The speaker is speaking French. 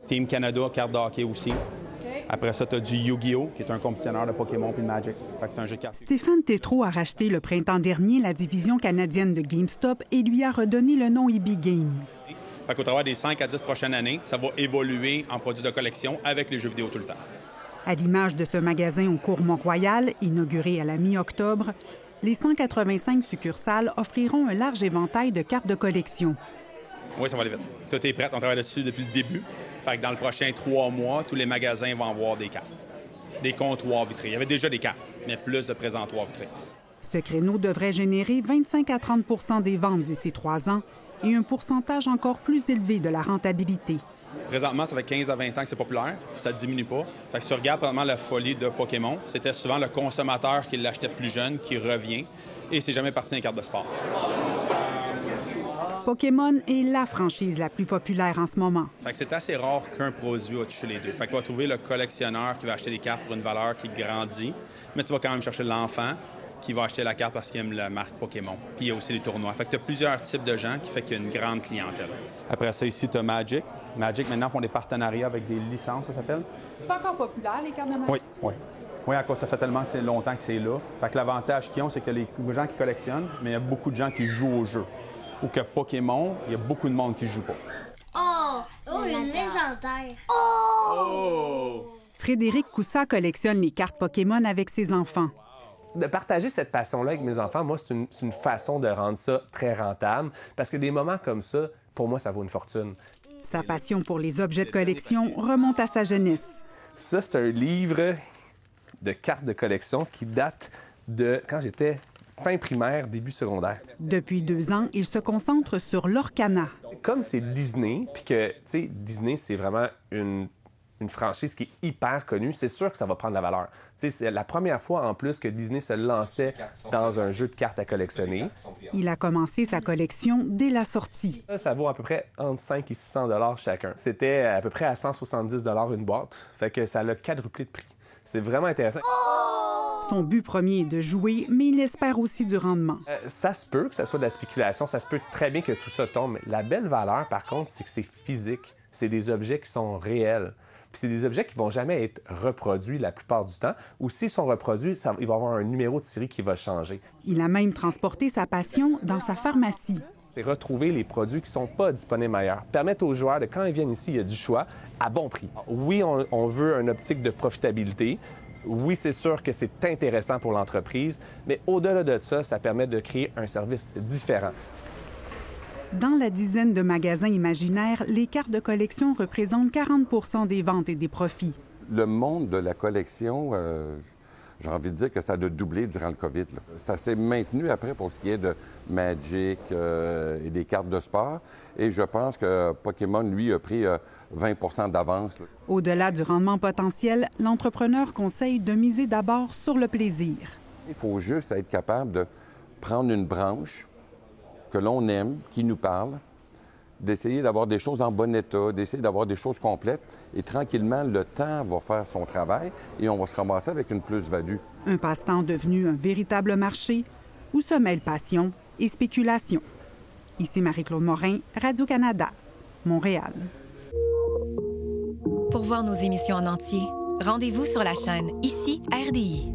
Team Canada, carte de hockey aussi. Après ça, tu as du Yu-Gi-Oh!, qui est un compétiteur de Pokémon puis de Magic. Fait que c'est un jeu de cartes. Stéphane Tétrault a racheté le printemps dernier la division canadienne de GameStop et lui a redonné le nom EB Games. Fait qu'au travers des 5 à 10 prochaines années, ça va évoluer en produits de collection avec les jeux vidéo tout le temps. À l'image de ce magasin au cours Mont-Royal, inauguré à la mi-octobre, les 185 succursales offriront un large éventail de cartes de collection. Oui, ça va aller vite. Tout est prêt, on travaille dessus depuis le début. Fait que dans le prochain 3 mois, tous les magasins vont avoir des cartes. Des comptoirs vitrés. Il y avait déjà des cartes, mais plus de présentoirs vitrés. Ce créneau devrait générer 25 à 30 des ventes d'ici 3 ans et un pourcentage encore plus élevé de la rentabilité. Présentement, ça fait 15 à 20 ans que c'est populaire. Ça ne diminue pas. Fait que si tu regardes probablement la folie de Pokémon, c'était souvent le consommateur qui l'achetait plus jeune, qui revient, et c'est jamais parti d'une carte de sport. Pokémon est la franchise la plus populaire en ce moment. Fait que c'est assez rare qu'un produit va toucher les deux. Fait que tu vas trouver le collectionneur qui va acheter des cartes pour une valeur qui grandit, mais tu vas quand même chercher l'enfant qui va acheter la carte parce qu'il aime la marque Pokémon. Puis il y a aussi les tournois. Fait que tu as plusieurs types de gens qui fait qu'il y a une grande clientèle. Après ça, ici, tu as Magic. Magic, maintenant, font des partenariats avec des licences, ça s'appelle. C'est encore populaire, les cartes de Magic? Oui, oui. Oui, à cause ça fait tellement que c'est longtemps que c'est là. Fait que l'avantage qu'ils ont, c'est que les gens qui collectionnent, mais il y a beaucoup de gens qui jouent au jeu. Ou que Pokémon, il y a beaucoup de monde qui ne joue pas. Oh, une légendaire! Frédéric Coussa collectionne les cartes Pokémon avec ses enfants. De partager cette passion-là avec mes enfants, moi, c'est une façon de rendre ça très rentable. Parce que des moments comme ça, pour moi, ça vaut une fortune. Sa passion pour les objets de collection remonte à sa jeunesse. Ça, c'est un livre de cartes de collection qui date de quand j'étais fin primaire, début secondaire. Depuis 2 ans, il se concentre sur l'Orcana. Comme c'est Disney, puis que, tu sais, Disney, c'est vraiment une franchise qui est hyper connue, c'est sûr que ça va prendre la valeur. Tu sais, c'est la première fois, en plus, que Disney se lançait dans un jeu de cartes à collectionner. Il a commencé sa collection dès la sortie. Ça vaut à peu près entre 5 et 600 $ chacun. C'était à peu près à 170 $ une boîte, fait que ça l'a quadruplé de prix. C'est vraiment intéressant. Son but premier est de jouer, mais il espère aussi du rendement. Ça se peut que ça soit de la spéculation, ça se peut très bien que tout ça tombe. Mais la belle valeur, par contre, c'est que c'est physique. C'est des objets qui sont réels. Puis c'est des objets qui vont jamais être reproduits la plupart du temps. Ou s'ils sont reproduits, il va y avoir un numéro de série qui va changer. Il a même transporté sa passion dans sa pharmacie. C'est retrouver les produits qui ne sont pas disponibles ailleurs. Permettre aux joueurs de, quand ils viennent ici, il y a du choix à bon prix. Oui, on veut une optique de profitabilité. Oui, c'est sûr que c'est intéressant pour l'entreprise, mais au-delà de ça, ça permet de créer un service différent. Dans la dizaine de magasins imaginaires, les cartes de collection représentent 40 des ventes et des profits. Le monde de la collection, j'ai envie de dire que ça a doublé durant le COVID. Là. Ça s'est maintenu après pour ce qui est de Magic et des cartes de sport. Et je pense que Pokémon, lui, a pris 20 d'avance. Là. Au-delà du rendement potentiel, l'entrepreneur conseille de miser d'abord sur le plaisir. Il faut juste être capable de prendre une branche que l'on aime, qui nous parle, d'essayer d'avoir des choses en bon état, d'essayer d'avoir des choses complètes. Et tranquillement, le temps va faire son travail et on va se ramasser avec une plus-value. Un passe-temps devenu un véritable marché où se mêlent passion et spéculation. Ici Marie-Claude Morin, Radio-Canada, Montréal. Pour voir nos émissions en entier, rendez-vous sur la chaîne Ici RDI.